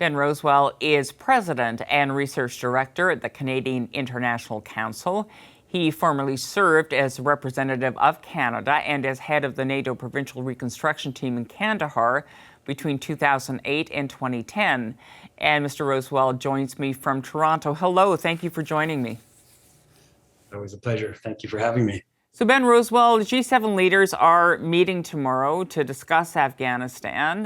Ben Rowswell is President and Research Director at the Canadian International Council. He formerly served as representative of Canada and as head of the NATO Provincial Reconstruction Team in Kandahar between 2008 and 2010. And Mr. Rowswell joins me from Toronto. Hello, thank you for joining me. Always a pleasure. Thank you for having me. So Ben Rowswell, G7 leaders are meeting tomorrow to discuss Afghanistan.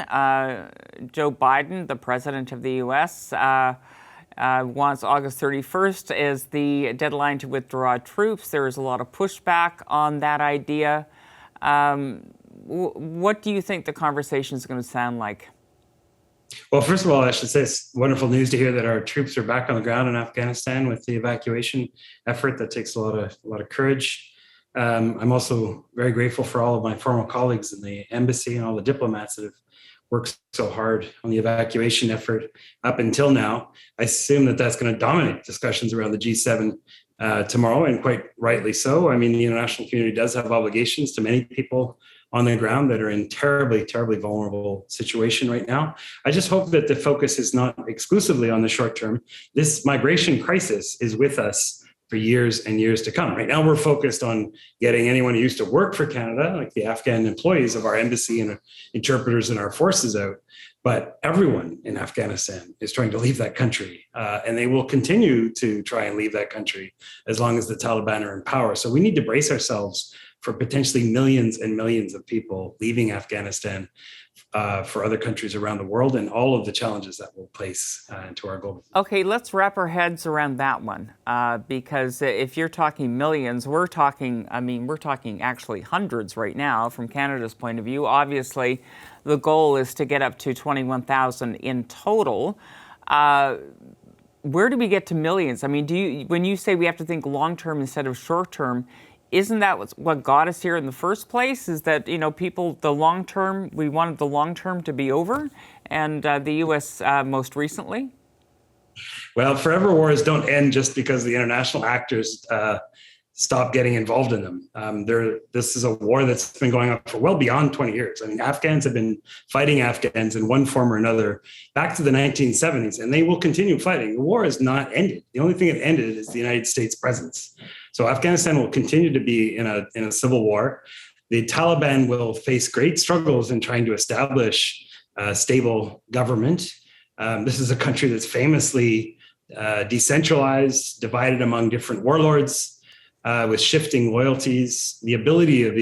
Joe Biden, the president of the U.S., wants August 31st as the deadline to withdraw troops. There is a lot of pushback on that idea. What do you think the conversation is going to sound like? Well, first of all, I should say it's wonderful news to hear that our troops are back on the ground in Afghanistan with the evacuation effort. That takes a lot of courage. I'm also very grateful for all of my former colleagues in the embassy and all the diplomats that have worked so hard on the evacuation effort up until now. I assume that that's going to dominate discussions around the G7 tomorrow, and quite rightly so. I mean, the international community does have obligations to many people on the ground that are in terribly, terribly vulnerable situation right now. I just hope that the focus is not exclusively on the short term. This migration crisis is with us for years and years to come. Right now, we're focused on getting anyone who used to work for Canada, like the Afghan employees of our embassy and interpreters and our forces out. But everyone in Afghanistan is trying to leave that country, and they will continue to try and leave that country as long as the Taliban are in power. So we need to brace ourselves for potentially millions and millions of people leaving Afghanistan for other countries around the world, and all of the challenges that will place into our global. Okay, let's wrap our heads around that one, because if you're talking millions, we're talking actually hundreds right now from Canada's point of view. Obviously, the goal is to get up to 21,000 in total. Where do we get to millions? I mean, when you say we have to think long-term instead of short-term, isn't that what got us here in the first place? Is that, people, we wanted the long term to be over, and the U.S. Most recently? Well, forever wars don't end just because the international actors stop getting involved in them. This is a war that's been going on for well beyond 20 years. I mean, Afghans have been fighting Afghans in one form or another back to the 1970s, and they will continue fighting. The war has not ended. The only thing that ended is the United States presence. So Afghanistan will continue to be in a civil war. The Taliban will face great struggles in trying to establish a stable government. This is a country that's famously decentralized, divided among different warlords, with shifting loyalties. The ability of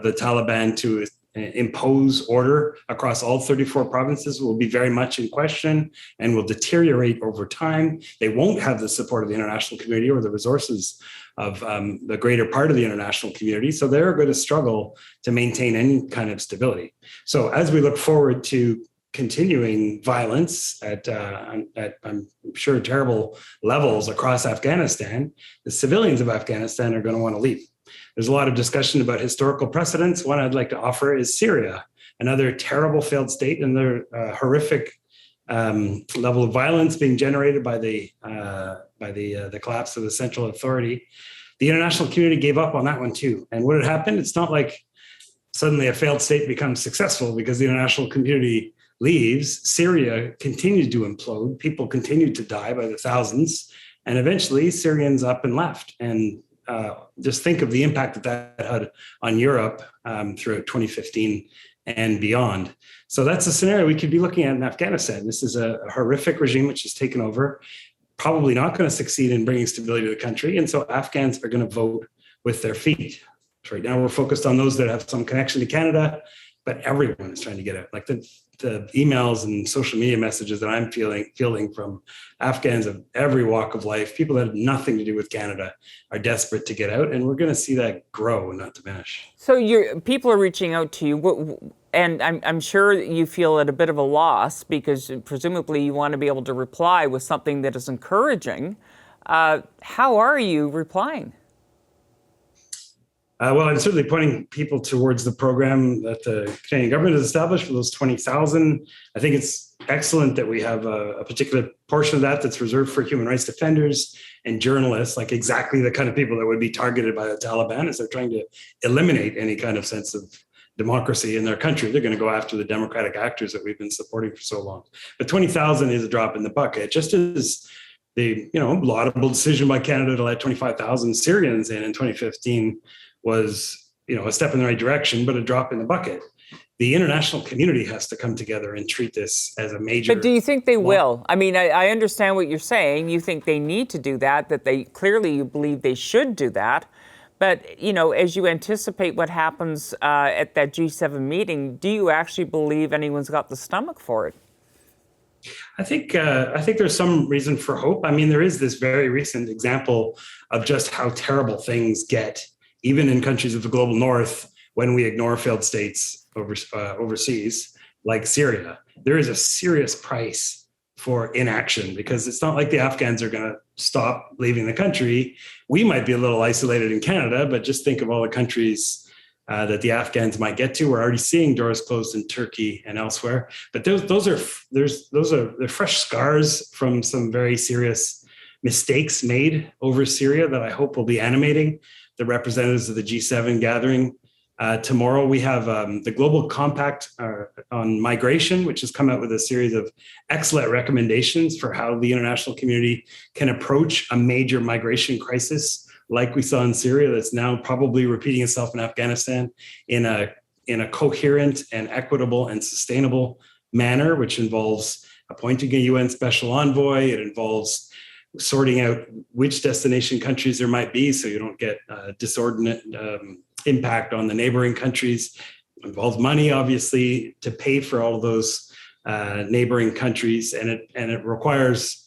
the Taliban to impose order across all 34 provinces will be very much in question and will deteriorate over time. They won't have the support of the international community or the resources of the greater part of the international community. So they're going to struggle to maintain any kind of stability. So as we look forward to continuing violence at I'm sure, terrible levels across Afghanistan, the civilians of Afghanistan are going to want to leave. There's a lot of discussion about historical precedents. One I'd like to offer is Syria, another terrible failed state, and their horrific level of violence being generated by the collapse of the central authority. The international community gave up on that one too. And what had happened? It's not like suddenly a failed state becomes successful because the international community leaves. Syria continued to implode. People continued to die by the thousands, and eventually Syrians up and left. And just think of the impact that had on Europe throughout 2015 and beyond. So that's a scenario we could be looking at in Afghanistan. This is a horrific regime which has taken over, probably not going to succeed in bringing stability to the country. And so Afghans are going to vote with their feet. So right now we're focused on those that have some connection to Canada, but everyone is trying to get out. Like the emails and social media messages that I'm fielding from Afghans of every walk of life, people that have nothing to do with Canada, are desperate to get out, and we're going to see that grow and not diminish. So people are reaching out to you, and I'm sure you feel at a bit of a loss because presumably you want to be able to reply with something that is encouraging. How are you replying? Well, I'm certainly pointing people towards the program that the Canadian government has established for those 20,000. I think it's excellent that we have a particular portion of that that's reserved for human rights defenders and journalists, like exactly the kind of people that would be targeted by the Taliban as they're trying to eliminate any kind of sense of democracy in their country. They're going to go after the democratic actors that we've been supporting for so long. But 20,000 is a drop in the bucket, just as the laudable decision by Canada to let 25,000 Syrians in 2015 was a step in the right direction, but a drop in the bucket. The international community has to come together and treat this as a major. But do you think they will? I mean, I understand what you're saying. You think they need to do that they clearly you believe they should do that. But, as you anticipate what happens at that G7 meeting, do you actually believe anyone's got the stomach for it? I think there's some reason for hope. I mean, there is this very recent example of just how terrible things get, even in countries of the global north, when we ignore failed states overseas, like Syria. There is a serious price for inaction, because it's not like the Afghans are going to stop leaving the country. We might be a little isolated in Canada, but just think of all the countries that the Afghans might get to. We're already seeing doors closed in Turkey and elsewhere. But those are fresh scars from some very serious mistakes made over Syria that I hope will be animating the representatives of the G7 gathering. Tomorrow we have the Global Compact on Migration, which has come out with a series of excellent recommendations for how the international community can approach a major migration crisis like we saw in Syria, that's now probably repeating itself in Afghanistan, in a coherent and equitable and sustainable manner, which involves appointing a UN special envoy. It involves sorting out which destination countries there might be so you don't get disordinate impact on the neighboring countries. It involves money, obviously, to pay for all of those neighboring countries, and it requires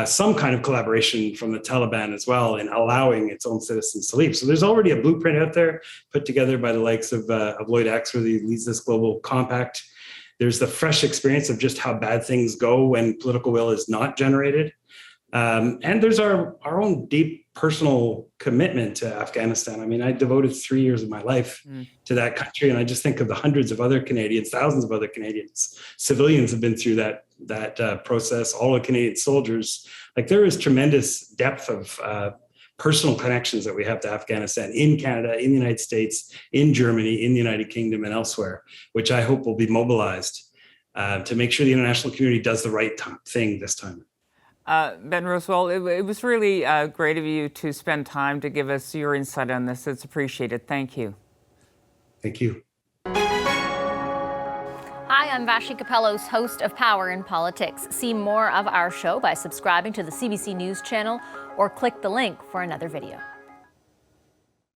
some kind of collaboration from the Taliban as well in allowing its own citizens to leave. So there's already a blueprint out there put together by the likes of Lloyd Axworthy, who leads this global compact. There's the fresh experience of just how bad things go when political will is not generated. And there's our own deep personal commitment to Afghanistan. I mean, I devoted 3 years of my life to that country, and I just think of the hundreds of other Canadians, thousands of other Canadians, civilians have been through that process, all the Canadian soldiers. Like, there is tremendous depth of personal connections that we have to Afghanistan in Canada, in the United States, in Germany, in the United Kingdom, and elsewhere, which I hope will be mobilized to make sure the international community does the right thing this time. Ben Rowswell, it was really great of you to spend time to give us your insight on this. It's appreciated. Thank you. Thank you. Hi, I'm Vashi Capellos, host of Power in Politics. See more of our show by subscribing to the CBC News channel or click the link for another video.